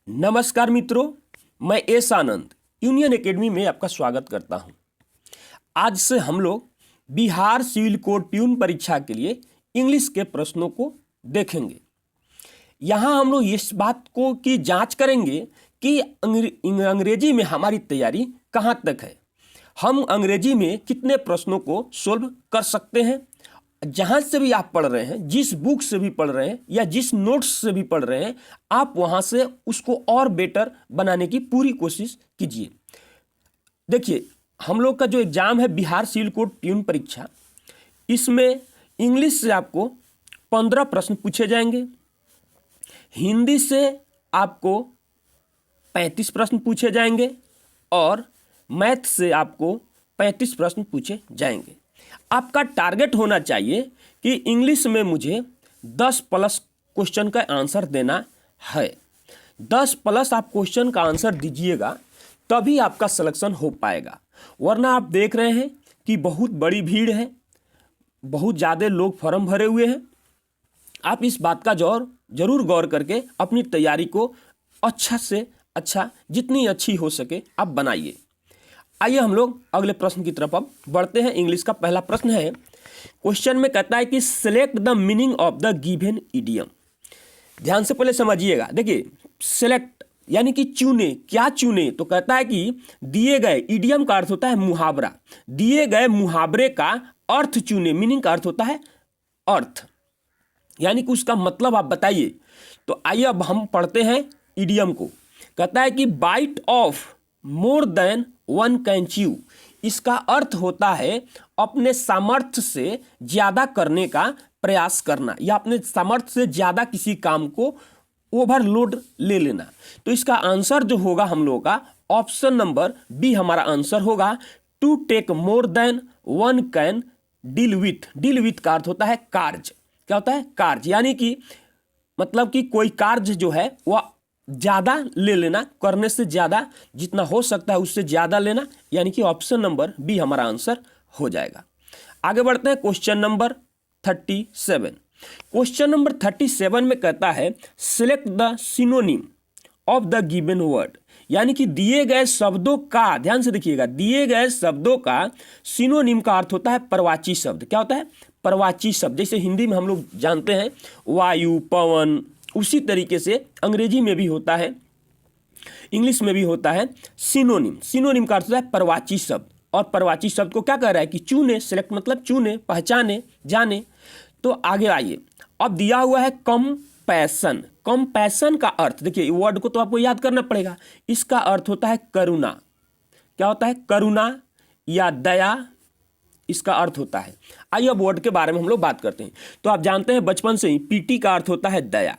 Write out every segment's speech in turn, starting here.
नमस्कार मित्रों, मैं एस आनंद यूनियन एकेडमी में आपका स्वागत करता हूं। आज से हम लोग बिहार सिविल कोड प्यून परीक्षा के लिए इंग्लिश के प्रश्नों को देखेंगे। यहां हम लोग इस बात को की जांच करेंगे कि अंग्रेजी में हमारी तैयारी कहां तक है, हम अंग्रेजी में कितने प्रश्नों को सोल्व कर सकते हैं। जहाँ से भी आप पढ़ रहे हैं, जिस बुक से भी पढ़ रहे हैं या जिस नोट्स से भी पढ़ रहे हैं, आप वहाँ से उसको और बेटर बनाने की पूरी कोशिश कीजिए। देखिए, हम लोग का जो एग्ज़ाम है बिहार सिविल कोड प्यून परीक्षा, इसमें इंग्लिश से आपको 15 प्रश्न पूछे जाएंगे, हिंदी से आपको 35 प्रश्न पूछे जाएंगे और मैथ से आपको 35 प्रश्न पूछे जाएंगे। आपका टारगेट होना चाहिए कि इंग्लिश में मुझे 10 प्लस क्वेश्चन का आंसर देना है। 10 प्लस आप क्वेश्चन का आंसर दीजिएगा तभी आपका सिलेक्शन हो पाएगा, वरना आप देख रहे हैं कि बहुत बड़ी भीड़ है, बहुत ज़्यादा लोग फॉर्म भरे हुए हैं। आप इस बात का जरूर गौर करके अपनी तैयारी को अच्छा से अच्छा, जितनी अच्छी हो सके आप बनाइए। आइए हम लोग अगले प्रश्न की तरफ अब बढ़ते हैं। इंग्लिश का पहला प्रश्न है, क्वेश्चन में कहता है कि select the meaning of the given idiom. ध्यान से पहले समझिएगा। देखिए, सिलेक्ट यानी कि चुने, क्या चुने, तो कहता है कि दिए गए, इडियम का अर्थ होता है मुहावरा, दिए गए मुहावरे का अर्थ चुने, मीनिंग का अर्थ होता है अर्थ, यानी कि उसका मतलब आप बताइए। तो आइए अब हम पढ़ते हैं इडियम को। कहता है कि bite off more than one can chew, इसका अर्थ होता है अपने सामर्थ्य से ज्यादा करने का प्रयास करना या अपने सामर्थ्य से ज्यादा किसी काम को ओवरलोड ले लेना। तो इसका आंसर जो होगा हम लोगों का ऑप्शन नंबर बी हमारा आंसर होगा, to take more than one can deal with. Deal with का अर्थ होता है कार्य। क्या होता है? कार्य, यानी कि मतलब कि कोई कार्य जो है वह ज़्यादा ले लेना, करने से ज़्यादा, जितना हो सकता है उससे ज़्यादा लेना, यानी कि ऑप्शन नंबर बी हमारा आंसर हो जाएगा। आगे बढ़ते हैं क्वेश्चन नंबर 37। क्वेश्चन नंबर 37 में कहता है select the synonym of the given word, यानी कि दिए गए शब्दों का, ध्यान से देखिएगा, दिए गए शब्दों का सिनोनिम का अर्थ होता है परवाची शब्द। क्या होता है? परवाची शब्द। जैसे हिंदी में हम लोग जानते हैं वायु, पवन, उसी तरीके से अंग्रेजी में भी होता है, इंग्लिश में भी होता है सिनोनिम। सिनोनिम का अर्थ होता है परवाची शब्द, और परवाची शब्द को क्या कह रहा है कि चुने, सिलेक्ट मतलब चुने, पहचाने, जाने। तो आगे आइए, अब दिया हुआ है कंपैशन। कंपैशन का अर्थ देखिए, वर्ड को तो आपको याद करना पड़ेगा। इसका अर्थ होता है करुणा। क्या होता है? करुणा या दया, इसका अर्थ होता है। आइए अब वर्ड के बारे में हम लोग बात करते हैं। तो आप जानते हैं बचपन से ही पीटी का अर्थ होता है दया,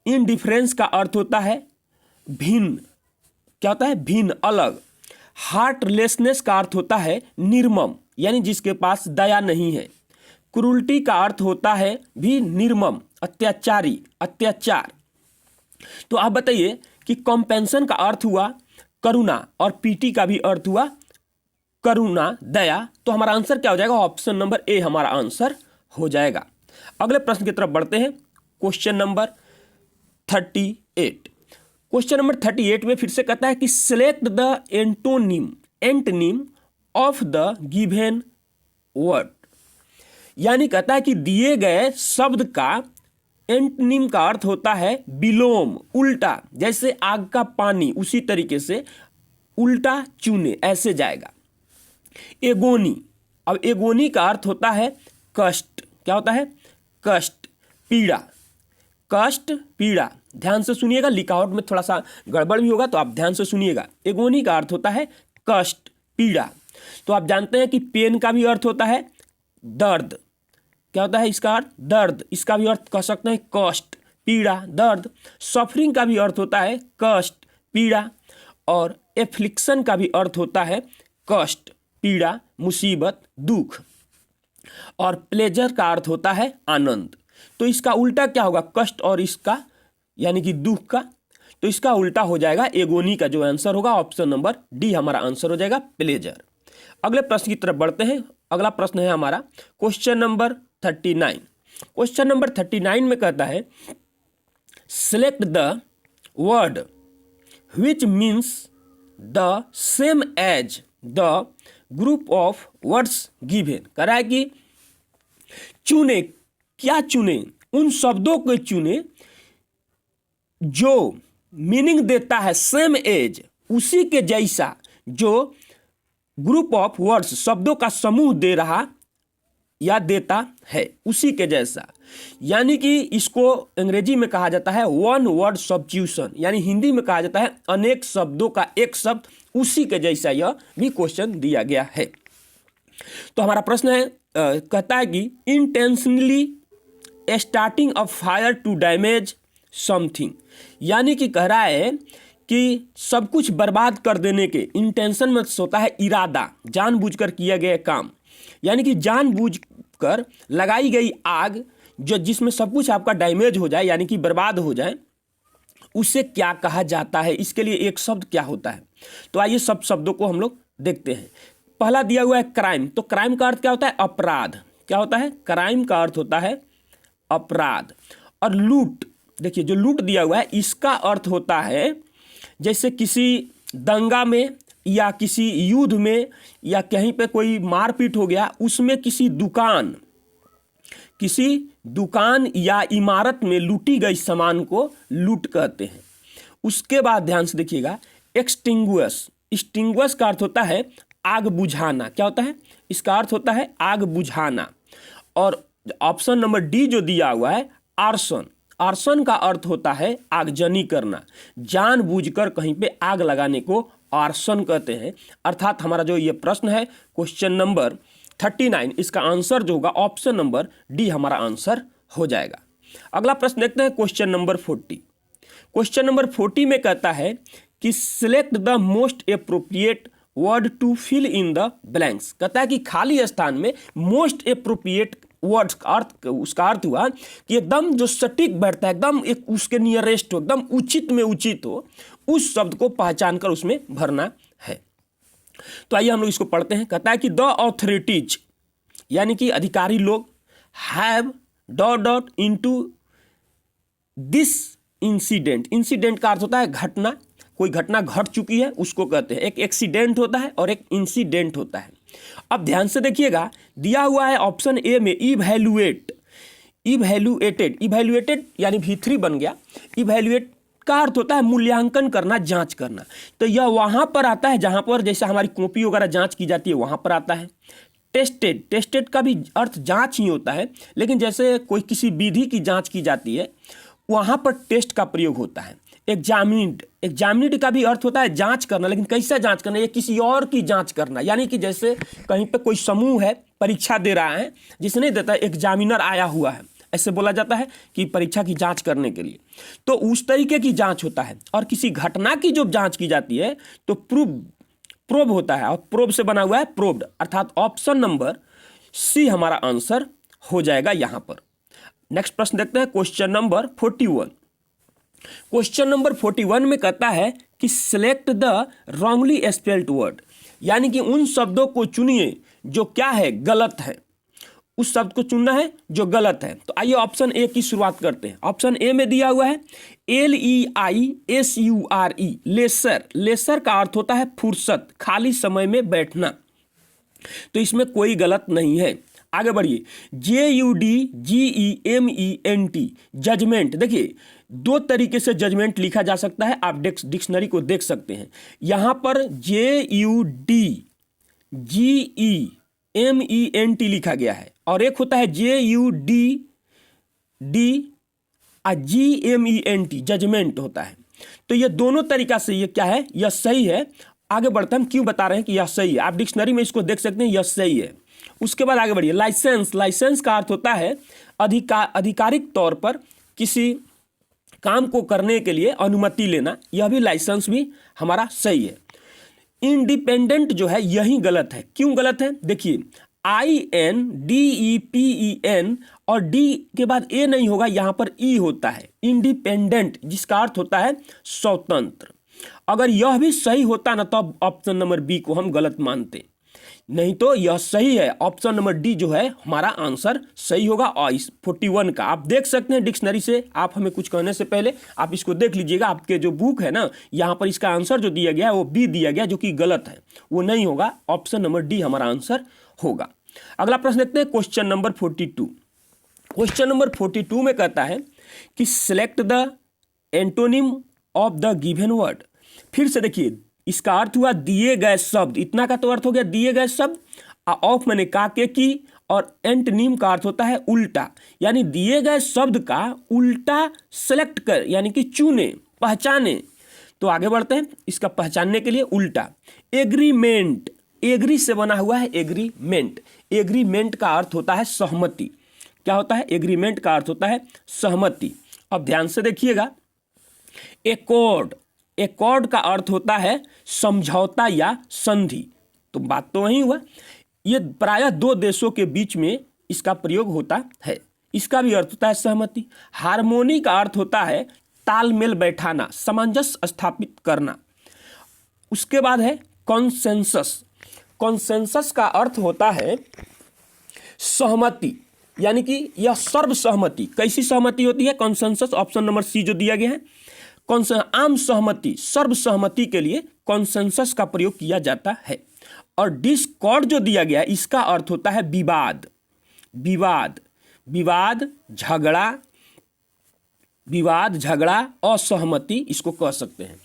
इनडिफरेंस का अर्थ होता है भिन्न। क्या होता है? भिन्न, अलग। हार्टलेसनेस का अर्थ होता है निर्मम, यानी जिसके पास दया नहीं है। क्रूरटी का अर्थ होता है भी निर्मम, अत्याचारी, अत्याचार। तो आप बताइए कि कंपेंशन का अर्थ हुआ करुणा और पीटी का भी अर्थ हुआ करुणा, दया। तो हमारा आंसर क्या हो जाएगा? ऑप्शन नंबर ए हमारा आंसर हो जाएगा। अगले प्रश्न की तरफ बढ़ते हैं। Question number 38। क्वेश्चन नंबर 38 में फिर से कहता है कि select the antonym of the given word, यानी कहता है कि दिए गए शब्द का एंटोनिम का अर्थ होता है विलोम, उल्टा। जैसे आग का पानी, उसी तरीके से उल्टा चुने, ऐसे जाएगा। एगोनी, अब एगोनी का अर्थ होता है कष्ट। क्या होता है? कष्ट, पीड़ा, कष्ट, पीड़ा। ध्यान से सुनिएगा, लिखावट में थोड़ा सा गड़बड़ भी होगा, तो आप ध्यान से सुनिएगा। एगोनी का अर्थ होता है कष्ट, पीड़ा। तो आप जानते हैं कि पेन का भी अर्थ होता है दर्द। क्या होता है इसका अर्थ? दर्द। इसका भी अर्थ कह सकते हैं कष्ट, पीड़ा, दर्द। सफरिंग का भी अर्थ होता है कष्ट, पीड़ा। और एफ्लिक्शन का भी अर्थ होता है कष्ट, पीड़ा, मुसीबत, दुख। और प्लेजर का अर्थ होता है आनंद। तो इसका उल्टा क्या होगा? कष्ट और इसका यानी कि दुख का, तो इसका उल्टा हो जाएगा एगोनी का जो आंसर होगा ऑप्शन नंबर डी हमारा आंसर हो जाएगा, प्लेजर। अगले प्रश्न की तरफ बढ़ते हैं। अगला प्रश्न है हमारा क्वेश्चन नंबर 39। क्वेश्चन नंबर 39 में कहता है select the word which means the same as the group of words given. कह रहा है कि चुने, क्या चुने, उन शब्दों को चुने जो मीनिंग देता है सेम एज, उसी के जैसा, जो ग्रुप ऑफ वर्ड्स शब्दों का समूह दे रहा या देता है, उसी के जैसा। यानी कि इसको अंग्रेजी में कहा जाता है वन वर्ड सब्स्टिट्यूशन, यानी हिंदी में कहा जाता है अनेक शब्दों का एक शब्द उसी के जैसा। यह भी क्वेश्चन दिया गया है। तो हमारा प्रश्न है, कहता है कि intentionally starting a fire to damage something, यानी कि कह रहा है कि सब कुछ बर्बाद कर देने के इंटेंशन में होता है इरादा, जानबूझकर किया गया काम, यानी कि जानबूझकर लगाई गई आग जो जिसमें सब कुछ आपका डैमेज हो जाए, यानी कि बर्बाद हो जाए, उसे क्या कहा जाता है, इसके लिए एक शब्द क्या होता है। तो आइए सब शब्दों को हम लोग देखते हैं। पहला दिया हुआ है क्राइम। तो क्राइम का अर्थ क्या होता है? अपराध। क्या होता है? क्राइम का अर्थ होता है अपराध। और लूट, देखिए जो लूट दिया हुआ है इसका अर्थ होता है जैसे किसी दंगा में या किसी युद्ध में या कहीं पे कोई मारपीट हो गया, उसमें किसी दुकान या इमारत में लूटी गई सामान को लूट कहते हैं। उसके बाद ध्यान से देखिएगा, एक्सटिंग्विश। एक्सटिंग्विश का अर्थ होता है आग बुझाना। क्या होता है? इसका अर्थ होता है आग बुझाना। और ऑप्शन नंबर डी जो दिया हुआ है आर्सन। आर्सन का अर्थ होता है आगजनी करना, जानबूझकर कहीं पे आग लगाने को आर्सन कहते हैं। अर्थात हमारा जो ये प्रश्न है क्वेश्चन नंबर 39, इसका आंसर जो होगा ऑप्शन नंबर डी हमारा आंसर हो जाएगा। अगला प्रश्न देखते हैं क्वेश्चन नंबर 40। क्वेश्चन नंबर 40 में कहता है कि select the most appropriate word to fill in the blanks. कहता है कि खाली स्थान में मोस्ट एप्रोप्रिएट वर्ड्स का अर्थ, उसका अर्थ हुआ कि एकदम जो सटीक बैठता है, एकदम एक उसके नियरेस्ट हो, एकदम उचित में उचित हो, उस शब्द को पहचान कर उसमें भरना है। तो आइए हम लोग इसको पढ़ते हैं। कहता है कि द ऑथोरिटीज, यानी कि अधिकारी लोग, have dot dot into this incident. Incident का अर्थ होता है घटना, कोई घटना घट चुकी है उसको कहते हैं। एक एक्सीडेंट होता है और एक इंसिडेंट होता है। अब ध्यान से देखिएगा, दिया हुआ है ऑप्शन ए में इवैल्यूएट, इवैल्यूएटेड यानी V3 बन गया। इवैल्यूएट का अर्थ होता है मूल्यांकन करना, जांच करना। तो यह वहां पर आता है जहां पर जैसे हमारी कॉपी वगैरह जांच की जाती है, वहां पर आता है। टेस्टेड, टेस्टेड का भी अर्थ जांच ही होता है, लेकिन जैसे कोई किसी विधि की जांच की जाती है वहां पर टेस्ट का प्रयोग होता है। एग्जामिन्ड, एग्जामिन्ड का भी अर्थ होता है जांच करना, लेकिन कैसे जांच करना? ये किसी और की जांच करना, यानी कि जैसे कहीं पे कोई समूह है परीक्षा दे रहा है, जिसे नहीं देता एग्जामिनर आया हुआ है, ऐसे बोला जाता है कि परीक्षा की जांच करने के लिए। तो उस तरीके की जांच होता है। और किसी घटना की जो जांच की जाती है तो प्रोब होता है, और प्रोब से बना हुआ है प्रोब्ड, अर्थात ऑप्शन नंबर सी हमारा आंसर हो जाएगा यहां पर। नेक्स्ट प्रश्न देखते हैं क्वेश्चन नंबर 41। क्वेश्चन नंबर 41 में कहता है कि select the wrongly spelled word, यानी कि उन शब्दों को चुनिए जो क्या है, गलत है। उस शब्द को चुनना है जो गलत है। तो आइए ऑप्शन ए की शुरुआत करते हैं। ऑप्शन ए में दिया हुआ है LEISURE, लेसर। लेसर का अर्थ होता है फुर्सत, खाली समय में बैठना। तो इसमें कोई गलत नहीं है। आगे बढ़िए, JUDGEMENT, जजमेंट। देखिए दो तरीके से जजमेंट लिखा जा सकता है, आप डिक्शनरी को देख सकते हैं। यहां पर JUDGEMENT लिखा गया है, और एक होता है JUDGEMENT, जजमेंट होता है। तो ये दोनों तरीका से ये क्या है, यह सही है। आगे बढ़ते हम क्यों बता रहे हैं कि यह सही है, आप डिक्शनरी में इसको देख सकते हैं, यह सही है। उसके बाद आगे बढ़िए, लाइसेंस। लाइसेंस का अर्थ होता है आधिकारिक तौर पर किसी काम को करने के लिए अनुमति लेना, यह भी लाइसेंस भी हमारा सही है। इंडिपेंडेंट जो है यही गलत है। क्यों गलत है? देखिए INDEPEN और डी के बाद ए नहीं होगा, यहां पर ई होता है, इंडिपेंडेंट, जिसका अर्थ होता है स्वतंत्र। अगर यह भी सही होता ना, तो ऑप्शन नंबर बी को हम गलत मानते। नहीं तो यह सही है। ऑप्शन नंबर डी जो है हमारा आंसर सही होगा। और इस 41 का आप देख सकते हैं डिक्शनरी से। आप हमें कुछ कहने से पहले आप इसको देख लीजिएगा। आपके जो बुक है ना, यहाँ पर इसका आंसर जो दिया गया है वो बी दिया गया, जो कि गलत है, वो नहीं होगा। ऑप्शन नंबर डी हमारा आंसर होगा। अगला प्रश्न देखते हैं, क्वेश्चन नंबर 42। क्वेश्चन नंबर 42 में कहता है कि select the antonym of the given word. फिर से देखिए, इसका अर्थ हुआ दिए गए शब्द, इतना का तो अर्थ हो गया दिए गए शब्द। ऑफ मैंने का के की, और एंटोनिम का अर्थ होता है उल्टा, यानी दिए गए शब्द का उल्टा सेलेक्ट कर, यानी कि चुने, पहचाने। तो आगे बढ़ते हैं, इसका पहचानने के लिए उल्टा। एग्रीमेंट, एग्री से बना हुआ है एग्रीमेंट। एग्रीमेंट का अर्थ होता है सहमति। क्या होता है? एग्रीमेंट का अर्थ होता है सहमति। अब ध्यान से देखिएगा, एकॉर्ड, एकॉर्ड का अर्थ होता है समझौता या संधि। तो बात तो वही हुआ। ये प्रायः दो देशों के बीच में इसका प्रयोग होता है। इसका भी अर्थ होता है सहमति। हार्मोनी का अर्थ होता है तालमेल बैठाना, सामंजस्य स्थापित करना। उसके बाद है कॉन्सेंसस। कॉन्सेंसस का अर्थ होता है सहमति, यानी कि यह सर्वसहमति। कैसी सहमति होती है? कॉन्सेंसस, ऑप्शन नंबर सी जो दिया गया है। आम सहमति, सर्वसहमति के लिए कॉन्सेंसस का प्रयोग किया जाता है। और डिस्कॉर्ड जो दिया गया है, इसका अर्थ होता है विवाद। विवाद, विवाद, झगड़ा, विवाद, झगड़ा, असहमति, इसको कह सकते हैं।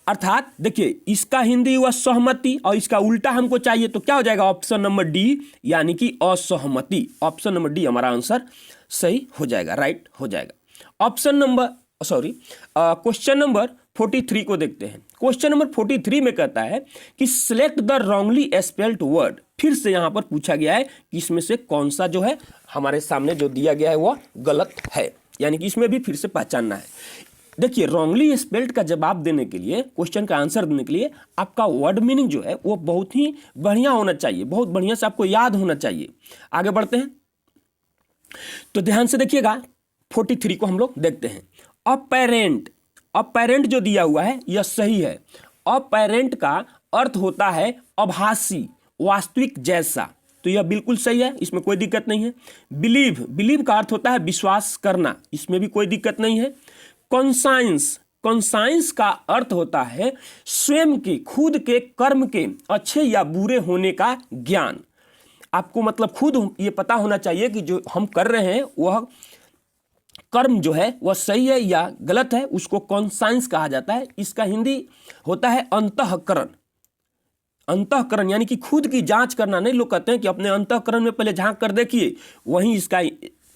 अर्थात देखिए, इसका हिंदी हुआ सहमति और इसका उल्टा हमको चाहिए, तो क्या हो जाएगा? ऑप्शन नंबर डी, यानी कि असहमति। ऑप्शन नंबर डी हमारा आंसर सही हो जाएगा, राइट हो जाएगा। ऑप्शन नंबर क्वेश्चन नंबर 43 को देखते हैं। क्वेश्चन नंबर 43 में कहता है कि select the wrongly spelled word. फिर से यहां पर पूछा गया है कि इसमें से कौन सा जो है हमारे सामने जो दिया गया है वह गलत है, यानी कि इसमें भी फिर से पहचानना है। देखिए, रॉन्गली स्पेल्ड का जवाब देने के लिए, क्वेश्चन का आंसर देने के लिए आपका वर्ड मीनिंग जो है वो बहुत ही बढ़िया होना चाहिए, बहुत बढ़िया से आपको याद होना चाहिए। आगे बढ़ते हैं, तो ध्यान से देखिएगा, 43 को हम लोग देखते हैं। अपेरेंट, अपेरेंट जो दिया हुआ है यह सही है। अपेरेंट का अर्थ होता है आभासी, वास्तविक जैसा, तो यह बिल्कुल सही है, इसमें कोई दिक्कत नहीं है। बिलीव, बिलीव का अर्थ होता है विश्वास करना, इसमें भी कोई दिक्कत नहीं है। कॉन्साइंस, कॉन्साइंस का अर्थ होता है स्वयं के, खुद के कर्म के अच्छे या बुरे होने का ज्ञान। आपको मतलब खुद ये पता होना चाहिए कि जो हम कर रहे हैं वह कर्म जो है वह सही है या गलत है, उसको कॉन्साइंस कहा जाता है। इसका हिंदी होता है अंतःकरण। अंतःकरण यानी कि खुद की जांच करना नहीं, लोग कहते हैं कि अपने अंतःकरण में पहले झांक कर देखिए, वहीं इसका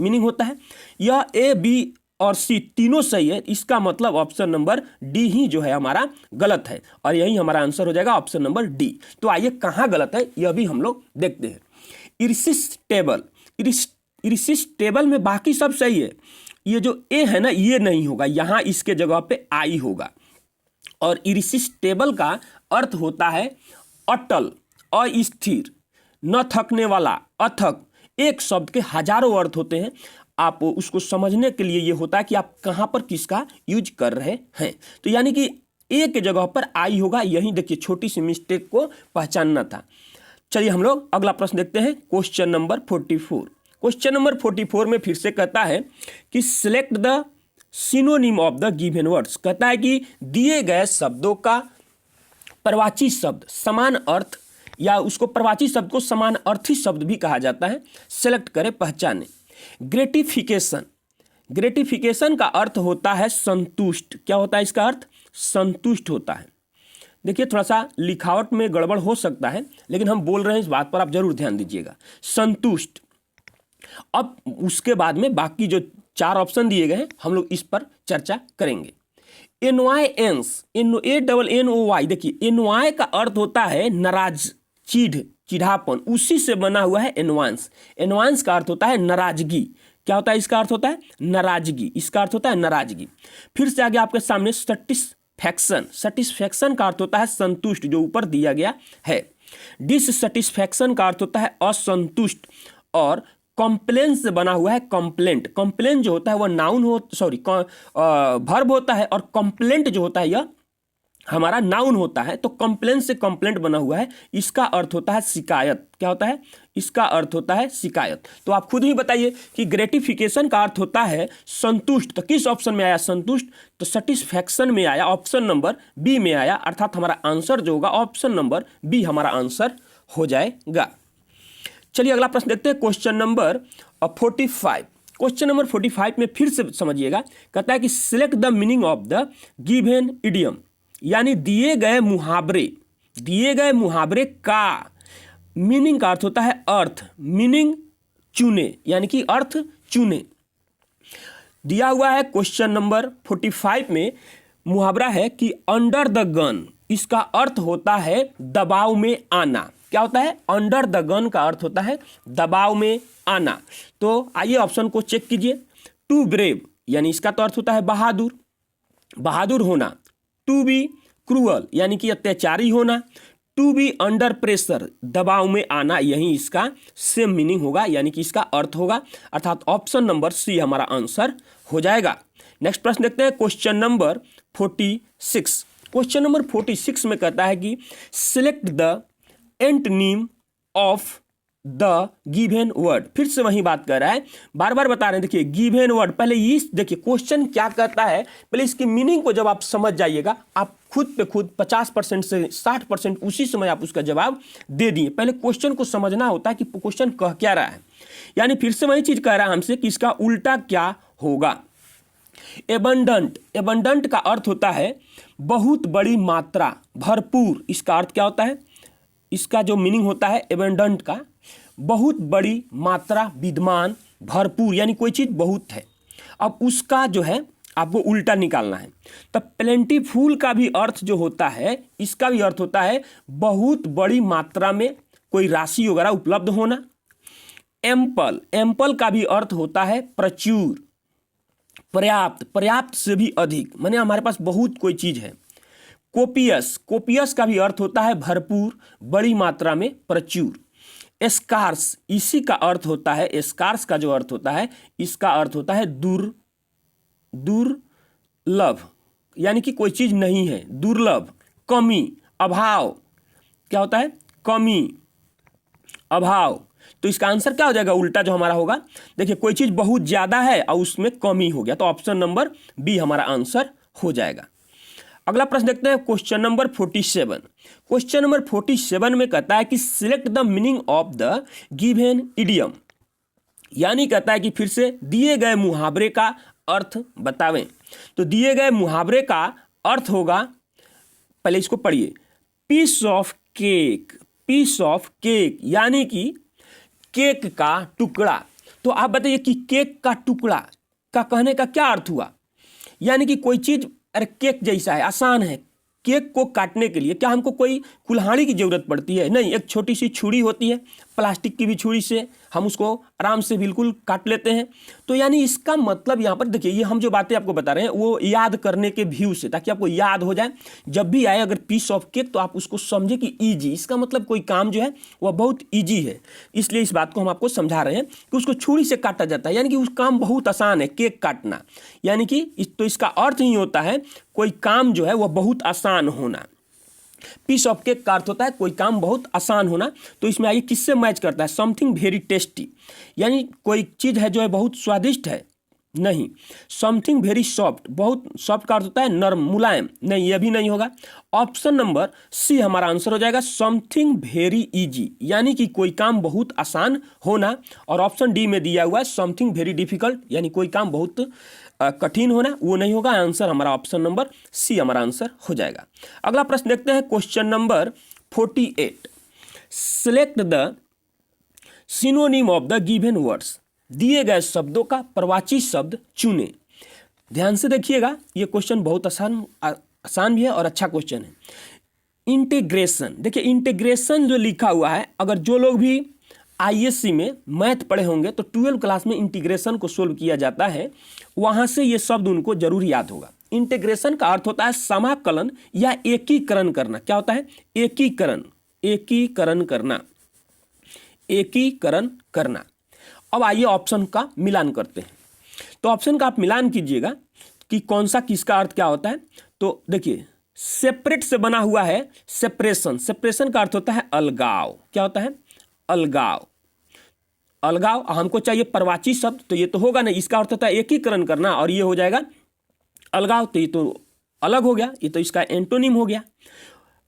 मीनिंग होता है। यह ए, बी और सी तीनों सही है, इसका मतलब ऑप्शन नंबर डी ही जो है हमारा गलत है, और यही हमारा आंसर हो जाएगा ऑप्शन नंबर डी। तो आइए कहाँ गलत है यह भी हम लोग देखते हैं। इरिसिस्टेबल, इरिसिस्टेबल में बाकी सब सही है, ये जो ए है ना ये नहीं होगा, यहाँ इसके जगह पे आई होगा। और इरिसिस्टेबल का अर्थ होता है अटल, अस्थिर, न थकने वाला, अथक। एक शब्द के हजारों अर्थ होते हैं, आप उसको समझने के लिए ये होता है कि आप कहाँ पर किसका यूज कर रहे हैं। तो यानी कि ए के जगह पर आई होगा, यही देखिए छोटी सी मिस्टेक को पहचानना था। चलिए हम लोग अगला प्रश्न देखते हैं, क्वेश्चन नंबर 44। क्वेश्चन नंबर 44 में फिर से कहता है कि select the synonym of the given words. कहता है कि दिए गए शब्दों का प्रवाची शब्द समान अर्थ, या उसको प्रवाची शब्द को समान अर्थी शब्द भी कहा जाता है, सेलेक्ट करें, पहचाने। ग्रेटिफिकेशन, ग्रेटिफिकेशन का अर्थ होता है संतुष्ट। क्या होता है इसका अर्थ? संतुष्ट होता है। देखिए, थोड़ा सा लिखावट में गड़बड़ हो सकता है, लेकिन हम बोल रहे हैं इस बात पर आप जरूर ध्यान दीजिएगा, संतुष्ट। अब उसके बाद में बाकी जो 4 ऑप्शन दिए गए हैं हम लोग इस पर चर्चा करेंगे। एनवायंस, ANNOY, देखिए एनवाय का अर्थ होता है नाराज, चिढ़, चिढ़ापन, उसी से बना हुआ है एनवांस। एनवांस का अर्थ होता है नाराजगी। क्या होता है इसका अर्थ? होता है नाराजगी, इसका अर्थ होता है नाराजगी। फिर से आगे आपके सामने सेटिस्फैक्शन, सेटिस्फैक्शन का अर्थ होता है संतुष्ट, जो ऊपर दिया गया है। डिससेटिस्फैक्शन का अर्थ होता है असंतुष्ट। और कंप्लेन से बना हुआ है कंप्लेंट। कंप्लेन जो होता है वह नाउन हो, सॉरी वर्ब होता है, और कंप्लेंट जो होता है यह हमारा नाउन होता है तो कंप्लेन से कंप्लेंट बना हुआ है, इसका अर्थ होता है शिकायत। क्या होता है? इसका अर्थ होता है शिकायत। तो आप खुद ही बताइए कि ग्रेटिफिकेशन का अर्थ होता है संतुष्ट। तो किस ऑप्शन में आया संतुष्ट? तो सेटिस्फैक्शन में आया, ऑप्शन नंबर बी में आया, अर्थात हमारा आंसर जो होगा ऑप्शन नंबर बी हमारा आंसर हो जाएगा। चलिए अगला प्रश्न देखते हैं, क्वेश्चन नंबर 45। क्वेश्चन नंबर 45 में फिर से समझिएगा, कहता है कि select the meaning of the given idiom, यानी दिए गए मुहावरे का मीनिंग का अर्थ होता है अर्थ, मीनिंग चुने, यानी कि अर्थ चुने। दिया हुआ है क्वेश्चन नंबर 45 में मुहावरा है कि अंडर द गन, इसका अर्थ होता है दबाव में आना। क्या होता है? अंडर द गन का अर्थ होता है दबाव में आना। तो आइए ऑप्शन को चेक कीजिए। टू ब्रेव, यानी इसका तो अर्थ होता है बहादुर होना। टू बी क्रूअल, यानी कि अत्याचारी होना। टू बी अंडर प्रेशर, दबाव में आना, यही इसका सेम मीनिंग होगा, यानी कि इसका अर्थ होगा, अर्थात ऑप्शन नंबर सी हमारा आंसर हो जाएगा। नेक्स्ट प्रश्न देखते हैं, क्वेश्चन नंबर 46। क्वेश्चन नंबर 46 में कहता है कि select the antonym of the given word. फिर से वही बात कर रहा है, बार बार बता रहे हैं। देखिए गिवन वर्ड, पहले ये देखिए क्वेश्चन क्या कहता है, पहले इसकी मीनिंग को जब आप समझ जाइएगा, आप खुद पे खुद 50% से 60% उसी समय आप उसका जवाब दे दिए। पहले क्वेश्चन को समझना होता है कि क्वेश्चन कह क्या रहा है, यानी फिर से वही चीज कह रहा है हमसे कि इसका उल्टा क्या होगा। एबंडेंट का अर्थ होता है बहुत बड़ी मात्रा, भरपूर। इसका अर्थ क्या होता है? इसका जो मीनिंग होता है एबंडेंट का, बहुत बड़ी मात्रा, विद्यमान, भरपूर, यानी कोई चीज बहुत है। अब उसका जो है आपको उल्टा निकालना है। तब प्लेंटीफुल का भी अर्थ जो होता है, इसका भी अर्थ होता है बहुत बड़ी मात्रा में कोई राशि वगैरह उपलब्ध होना। एम्पल का भी अर्थ होता है प्रचुर, पर्याप्त से भी अधिक, माने हमारे पास बहुत कोई चीज है। कोपियस का भी अर्थ होता है भरपूर, बड़ी मात्रा में, प्रचुर। स्कार्स, इसी का अर्थ होता है, स्कार्स का जो अर्थ होता है, इसका अर्थ होता है दुर्लभ, यानी कि कोई चीज नहीं है, दुर्लभ। कमी, अभाव, क्या होता है? कमी, अभाव। तो इसका आंसर क्या हो जाएगा उल्टा जो हमारा होगा? देखिए कोई चीज बहुत ज्यादा है और उसमें कमी हो गया, तो ऑप्शन नंबर बी हमारा आंसर हो जाएगा। अगला प्रश्न देखते हैं, क्वेश्चन नंबर 47। क्वेश्चन नंबर 47 में कहता है कि select the meaning of the given idiom, यानी कहता है कि फिर से दिए गए मुहावरे का अर्थ बतावें। तो दिए गए मुहावरे का अर्थ होगा, पहले इसको पढ़िए, पीस ऑफ केक, यानी कि केक का टुकड़ा। तो आप बताइए कि केक का टुकड़ा का कहने का क्या अर्थ हुआ? यानी कि कोई चीज, अरे केक जैसा है, आसान है। केक को काटने के लिए क्या हमको कोई कुल्हाड़ी की जरूरत पड़ती है? नहीं, एक छोटी सी छुरी होती है, प्लास्टिक की भी छुरी से हम उसको आराम से बिल्कुल काट लेते हैं। तो यानी इसका मतलब यहाँ पर देखिए, ये हम जो बातें आपको बता रहे हैं वो याद करने के व्यू से, ताकि आपको याद हो जाए। जब भी आए अगर पीस ऑफ केक, तो आप उसको समझे कि ईजी, इसका मतलब कोई काम जो है वह बहुत ईजी है। इसलिए इस बात को हम आपको समझा रहे हैं कि उसको छुरी से काटा जाता है, यानी कि उस काम बहुत आसान है, केक काटना। यानी कि तो इसका अर्थ ही होता है कोई काम जो है वह बहुत आसान होना। पीस ऑफ केक का अर्थ होता है कोई काम बहुत आसान होना। तो इसमें आइए किससे मैच करता है? समथिंग वेरी टेस्टी, यानी कोई चीज है जो है बहुत स्वादिष्ट है, नहीं। समथिंग वेरी सॉफ्ट, बहुत सॉफ्ट का अर्थ होता है नरम, मुलायम, नहीं, यह भी नहीं होगा। ऑप्शन नंबर सी हमारा आंसर हो जाएगा, समथिंग वेरी इजी, यानी कि कोई काम बहुत आसान होना। और ऑप्शन डी में दिया हुआ है समथिंग वेरी डिफिकल्ट, यानी कोई काम बहुत कठिन होना, वो नहीं होगा। आंसर हमारा ऑप्शन नंबर सी हमारा आंसर हो जाएगा। अगला प्रश्न देखते हैं, question number 48। Select the synonym of the given words, दिए गए शब्दों का प्रवाची शब्द चुने। ध्यान से देखिएगा, ये क्वेश्चन बहुत आसान भी है और अच्छा क्वेश्चन है। इंटीग्रेशन, देखिए इंटीग्रेशन जो लिखा हुआ है, अगर जो लोग भी आईएससी में मैथ पढ़े होंगे तो 12 क्लास में इंटीग्रेशन को सोल्व किया जाता है, वहां से ये शब्द उनको जरूर याद होगा। इंटीग्रेशन का अर्थ होता है समाकलन या एकीकरण करना। क्या होता है? एकीकरण करना। अब आइए ऑप्शन का मिलान करते हैं। तो ऑप्शन का आप मिलान कीजिएगा कि कौन सा किसका अर्थ क्या होता है। तो देखिए सेपरेट से बना हुआ है सेपरेशन। सेपरेशन का अर्थ होता है अलगाव। क्या होता है? अलगाव। अलगाव। हमको चाहिए परवाची शब्द, तो ये तो होगा नहीं, इसका अर्थ होता है एकीकरण करना, और ये हो जाएगा अलगाव, तो ये तो अलग हो गया, ये तो इसका एंटोनिम हो गया।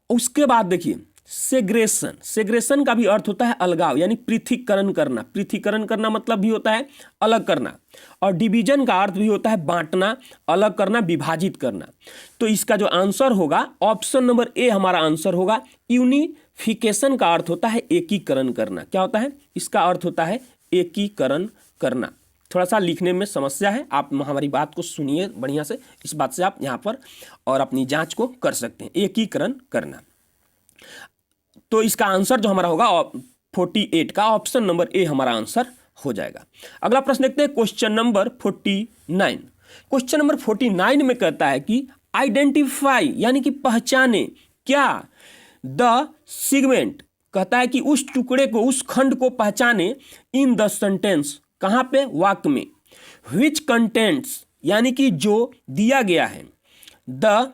उसके बाद देखिए सेग्रेशन। सेग्रेशन का भी अर्थ होता है अलगाव, यानी पृथक्करण करना। पृथक्करण करना मतलब भी होता है अलग करना, और डिवीजन का अर्थ भी होता है बांटना, अलग करना, विभाजित करना। तो इसका जो आंसर होगा ऑप्शन नंबर ए हमारा आंसर होगा। यूनिफिकेशन का अर्थ होता है एकीकरण करना। क्या होता है? इसका अर्थ होता है एकीकरण करना। थोड़ा सा लिखने में समस्या है, आप हमारी बात को सुनिए बढ़िया से, इस बात से आप यहाँ पर और अपनी जांच को कर सकते हैं। एकीकरण करना, तो इसका आंसर जो हमारा होगा 48 का ऑप्शन नंबर ए हमारा आंसर हो जाएगा। अगला प्रश्न देखते हैं क्वेश्चन नंबर 49। क्वेश्चन नंबर 49 में कहता है कि आइडेंटिफाई यानी कि पहचाने क्या द सेगमेंट, कहता है कि उस टुकड़े को, उस खंड को पहचाने इन द सेंटेंस, कहाँ पे? वाक्य में। विच कंटेंट्स यानी कि जो दिया गया है, द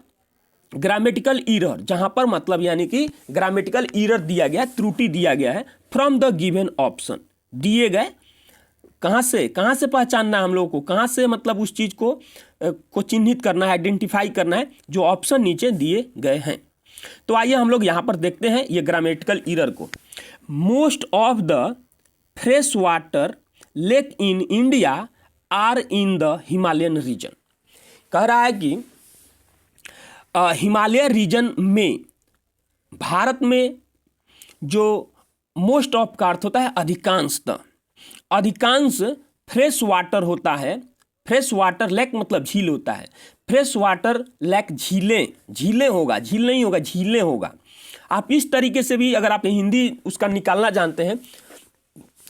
ग्रामेटिकल ईरर, जहां पर मतलब यानी कि ग्रामेटिकल ईरर दिया गया, त्रुटि दिया गया है, फ्रॉम द गिवन ऑप्शन, दिए गए। कहां से पहचानना है हम लोगों को, कहां से मतलब उस चीज को चिन्हित करना है, आइडेंटिफाई करना है, जो ऑप्शन नीचे दिए गए हैं। तो आइए हम लोग यहां पर देखते हैं ये ग्रामेटिकल ईरर को। Most of the fresh water lake in India are in the Himalayan region. कह रहा है कि हिमालय रीजन में, भारत में जो मोस्ट ऑफ का अर्थ होता है अधिकांशतः, अधिकांश फ्रेश वाटर होता है। फ्रेश वाटर लेक मतलब झील होता है। फ्रेश वाटर लेक झीलें होगा, झील नहीं होगा, झीलें होगा। आप इस तरीके से भी अगर आप हिंदी उसका निकालना जानते हैं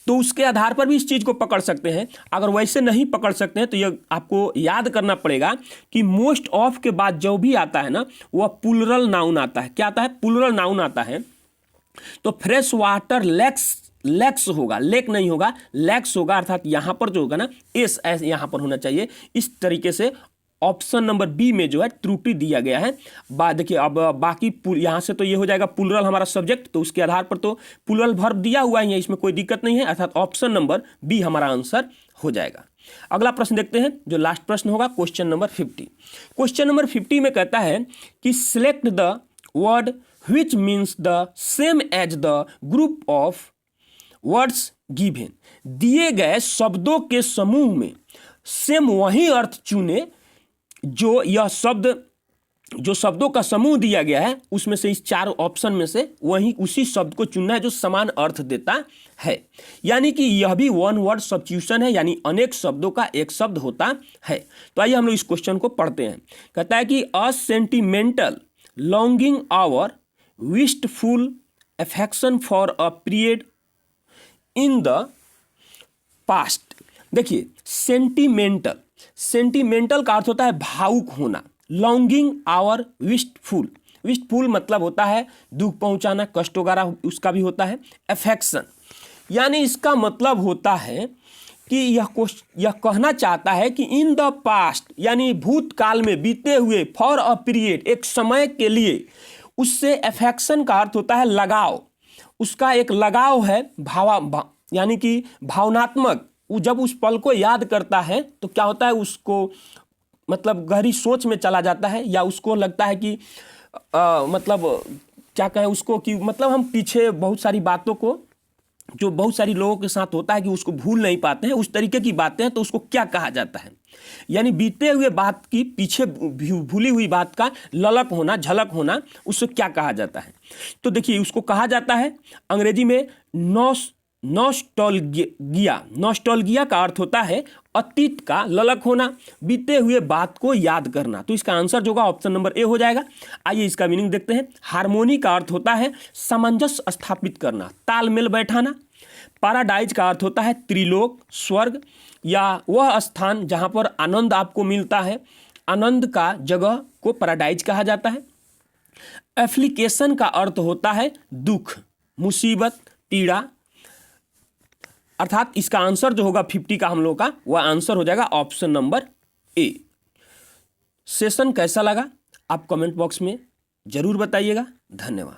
तो उसके आधार पर भी इस चीज़ को पकड़ सकते हैं। अगर वैसे नहीं पकड़ सकते हैं तो ये आपको याद करना पड़ेगा कि मोस्ट ऑफ के बाद जो भी आता है ना, वह प्लूरल नाउन आता है। क्या आता है? प्लूरल नाउन आता है। तो फ्रेश वाटर लेक्स होगा, लेक नहीं होगा, लेक्स होगा, अर्थात यहाँ पर जो होगा ना एस यहाँ पर होना चाहिए। इस तरीके से ऑप्शन नंबर बी में जो है त्रुटि दिया गया है। देखिए अब बाकी यहाँ से तो ये हो जाएगा प्लूरल हमारा सब्जेक्ट, तो उसके आधार पर तो प्लूरल वर्ब दिया हुआ है, इसमें कोई दिक्कत नहीं है, अर्थात ऑप्शन नंबर बी हमारा आंसर हो जाएगा। अगला प्रश्न देखते हैं जो लास्ट प्रश्न होगा, क्वेश्चन नंबर 50। क्वेश्चन नंबर 50 में कहता है कि select the word which means the same as the group of words given. दिए गए शब्दों के समूह में सेम वही अर्थ चुने जो यह शब्द, जो शब्दों का समूह दिया गया है उसमें से, इस चार ऑप्शन में से वही उसी शब्द को चुनना है जो समान अर्थ देता है। यानी कि यह भी वन वर्ड सब्स्टिट्यूशन है, यानी अनेक शब्दों का एक शब्द होता है। तो आइए हम लोग इस क्वेश्चन को पढ़ते हैं। कहता है कि a sentimental longing or wistful affection for a period in the past. देखिए सेंटिमेंटल, सेंटिमेंटल का अर्थ होता है भावुक होना। लॉन्गिंग आवर विस्टफुल, विस्टफुल मतलब होता है दुख पहुंचाना, कष्ट वगैरह उसका भी होता है। अफेक्शन यानी इसका मतलब होता है कि यह कहना चाहता है कि इन द पास्ट यानी भूतकाल में बीते हुए, फॉर अ पीरियड एक समय के लिए, उससे अफेक्शन का अर्थ होता है लगाव, उसका एक लगाव है, यानी कि भावनात्मक। वो जब उस पल को याद करता है तो क्या होता है, उसको मतलब गहरी सोच में चला जाता है, या उसको लगता है कि मतलब क्या कहें उसको कि मतलब हम पीछे बहुत सारी बातों को, जो बहुत सारी लोगों के साथ होता है कि उसको भूल नहीं पाते हैं, उस तरीके की बातें हैं, तो उसको क्या कहा जाता है? यानी बीते हुए बात की, पीछे भूली हुई बात का ललक होना, झलक होना, उसको क्या कहा जाता है? तो देखिए उसको कहा जाता है अंग्रेजी में नॉस्टैल्जिया। नॉस्टैल्जिया का अर्थ होता है अतीत का ललक होना, बीते हुए बात को याद करना। तो इसका आंसर जो होगा ऑप्शन नंबर ए हो जाएगा। आइए इसका मीनिंग देखते हैं। हार्मोनी का अर्थ होता है सामंजस्य स्थापित करना, तालमेल बैठाना। पैराडाइज का अर्थ होता है त्रिलोक, स्वर्ग, या वह स्थान जहाँ पर आनंद आपको मिलता है, आनंद का जगह को पैराडाइज कहा जाता है। एप्लीकेशन का अर्थ होता है दुख, मुसीबत, पीड़ा, अर्थात इसका आंसर जो होगा 50 का हम लोग का, वह आंसर हो जाएगा ऑप्शन नंबर ए। सेशन कैसा लगा आप कमेंट बॉक्स में जरूर बताइएगा। धन्यवाद।